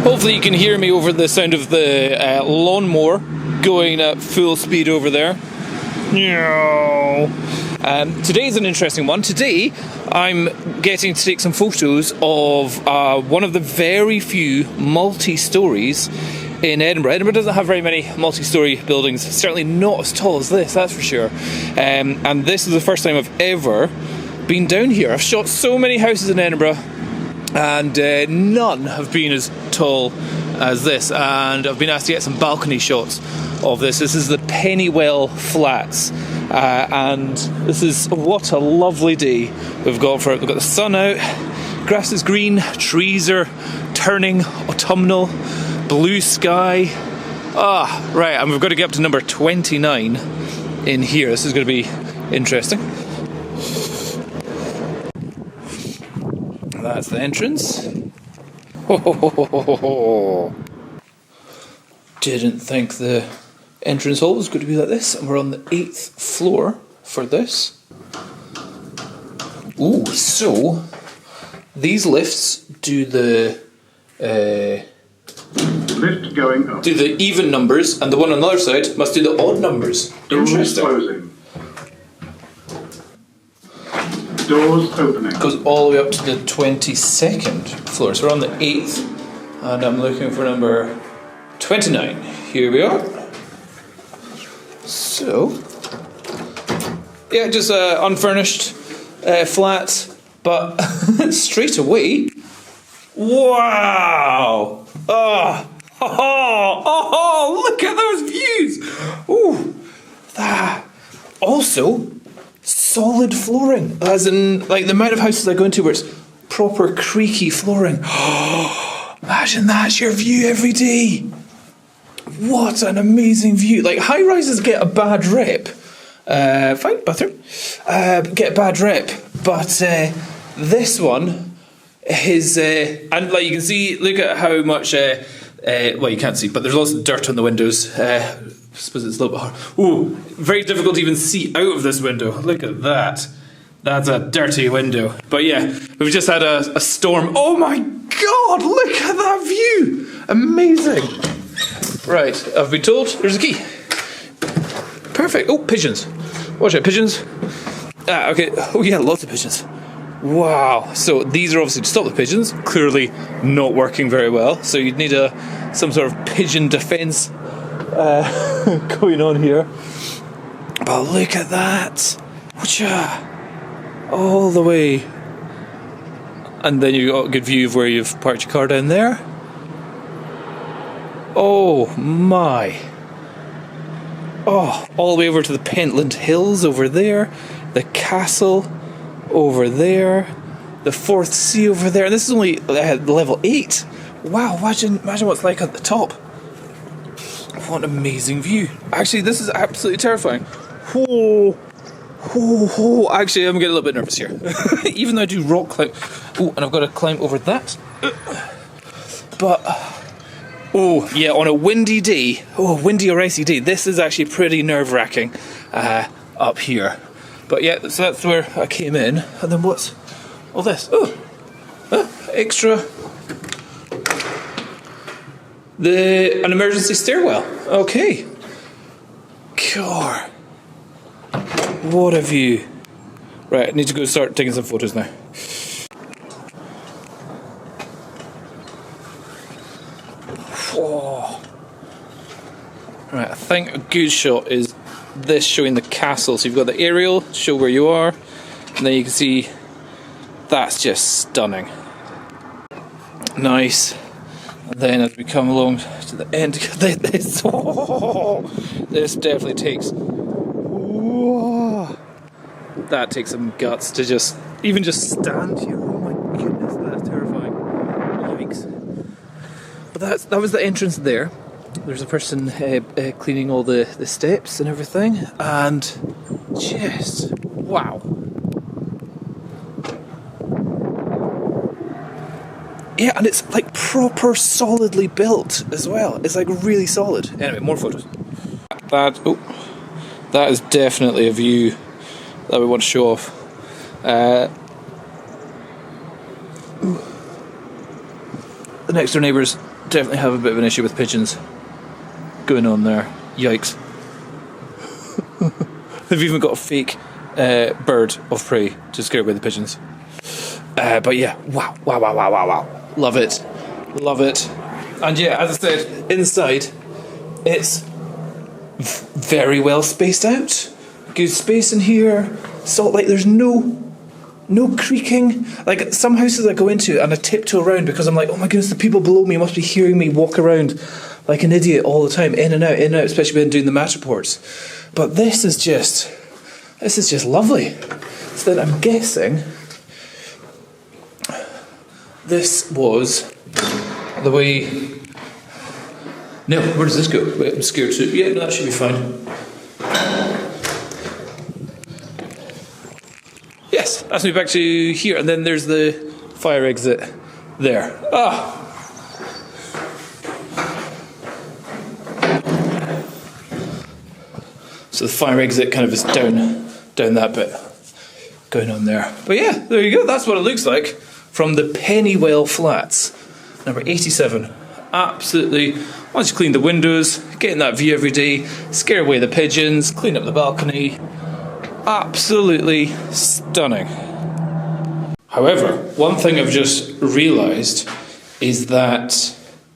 Hopefully you can hear me over the sound of the lawnmower going at full speed over there. Today's an interesting one. Today I'm getting to take some photos of one of the very few multi-stories in Edinburgh. Edinburgh doesn't have very many multi-story buildings, certainly not as tall as this, that's for sure. And this is the first time I've ever been down here. I've shot so many houses in Edinburgh and none have been as tall as this, and I've been asked to get some balcony shots of this. This is the Pennywell Flats, and this is what a lovely day we've got for it. We've got the sun out, grass is green, trees are turning autumnal, blue sky. Right, and we've got to get up to number 29 in here. This is going to be interesting. That's the entrance. Didn't think the entrance hall was going to be like this, and we're on the 8th floor for this. Ooh, so these lifts do the lift going up. Do the even numbers, and the one on the other side must do the odd numbers. Interesting. Doors closing. Doors opening. Goes all the way up to the 22nd floor. So we're on the 8th, and I'm looking for number 29. Here we are. So, yeah, just unfurnished flat, but straight away, wow! Oh, look at those views! Ooh, that. Also, solid flooring, as in, like, the amount of houses I go into where it's proper creaky flooring. Oh, imagine that's your view every day. What an amazing view. Like, high rises get a bad rep. Fine, bathroom. Get a bad rep, but this one is, and like you can see, look at how much, well, you can't see, but there's lots of dirt on the windows. I suppose it's a little bit hard. Ooh, very difficult to even see out of this window. Look at that. That's a dirty window. But yeah, we've just had a storm. Oh my God, look at that view. Amazing. Right, I've been told there's a key. Perfect. Oh, pigeons. Watch out, pigeons. Okay. Oh yeah, lots of pigeons. Wow. So these are obviously to stop the pigeons. Clearly not working very well. So you'd need some sort of pigeon defence going on here. But look at that. All the way. And then you've got a good view of where you've parked your car down there. Oh my. Oh, all the way over to the Pentland Hills over there. The castle over there. The Fourth Sea over there. And this is only level 8. Wow, imagine what it's like at the top. What an amazing view. Actually, this is absolutely terrifying. Actually, I'm getting a little bit nervous here. Even though I do rock climb. Oh, and I've got to climb over that. But, oh, yeah, on a windy day, windy or icy day, this is actually pretty nerve-wracking up here. But yeah, so that's where I came in. And then what's all this? Extra. An emergency stairwell. Okay. God. What a view. Right, I need to go start taking some photos now. Whoa. Right, I think a good shot is this showing the castle. So you've got the aerial, show where you are, and then you can see that's just stunning. Nice. And then as we come along to the end, this definitely takes. That takes some guts to just stand here. Oh my goodness, that's terrifying. Yikes. But that was the entrance there. There's a person cleaning all the steps and everything, and just wow. Yeah, and it's like proper solidly built as well. It's like really solid. Anyway, more photos. That is definitely a view that we want to show off. The next door neighbours definitely have a bit of an issue with pigeons going on there. Yikes. They've even got a fake bird of prey to scare away the pigeons. But yeah, wow. Love it. And yeah, as I said, inside, it's very well spaced out. Good space in here. Salt, like there's no creaking. Like some houses I go into and I tiptoe around because I'm like, oh my goodness, the people below me must be hearing me walk around like an idiot all the time, in and out, especially when doing the match reports. But this is just lovely. So then I'm guessing this was the way. No, where does this go? Wait, I'm scared too. Yeah, no, that should be fine. Yes, that's me back to here, and then there's the fire exit there. So the fire exit kind of is down that bit, going on there. But yeah, there you go. That's what it looks like from the Pennywell Flats, number 87. Absolutely. Once you clean the windows, getting that view every day, scare away the pigeons, clean up the balcony. Absolutely stunning. However, one thing I've just realised is that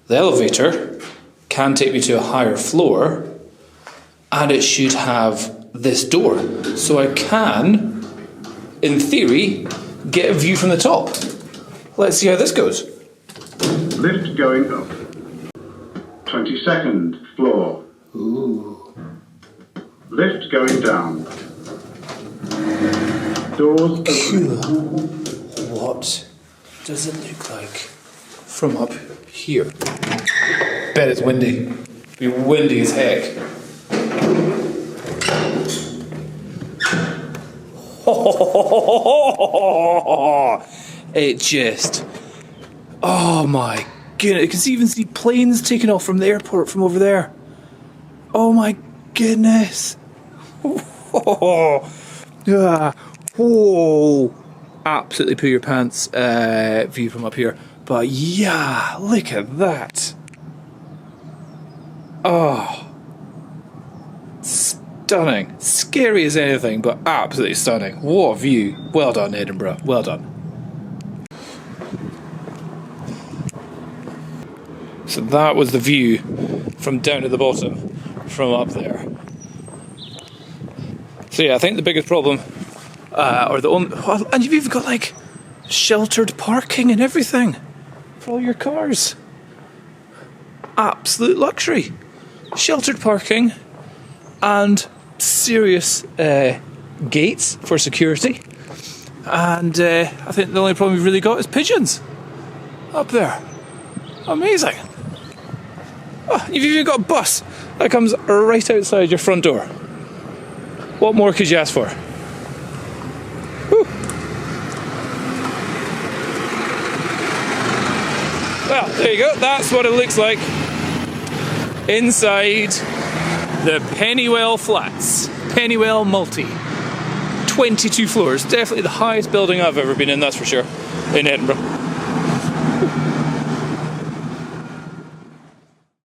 the elevator can take me to a higher floor, and it should have this door. So I can, in theory, get a view from the top. Let's see how this goes. Lift going up. 22nd floor. Ooh. Lift going down. Doors open. What does it look like from up here? Bet it's windy. It'll be windy as heck. It just... Oh my goodness. You can even see planes taking off from the airport from over there. Oh my goodness. Whoa. Absolutely poo your pants view from up here. But yeah, look at that. Oh. Stunning. Scary as anything, but absolutely stunning. What a view. Well done, Edinburgh. Well done. So that was the view from down at the bottom, from up there. So yeah, I think the biggest problem, or the only, and you've even got like sheltered parking and everything for all your cars. Absolute luxury. Sheltered parking and serious gates for security. And I think the only problem we've really got is pigeons up there. Amazing. Oh, you've even got a bus that comes right outside your front door. What more could you ask for? Whew. Well, there you go. That's what it looks like inside the Pennywell Flats. Pennywell Multi. 22 floors. Definitely the highest building I've ever been in, that's for sure, in Edinburgh.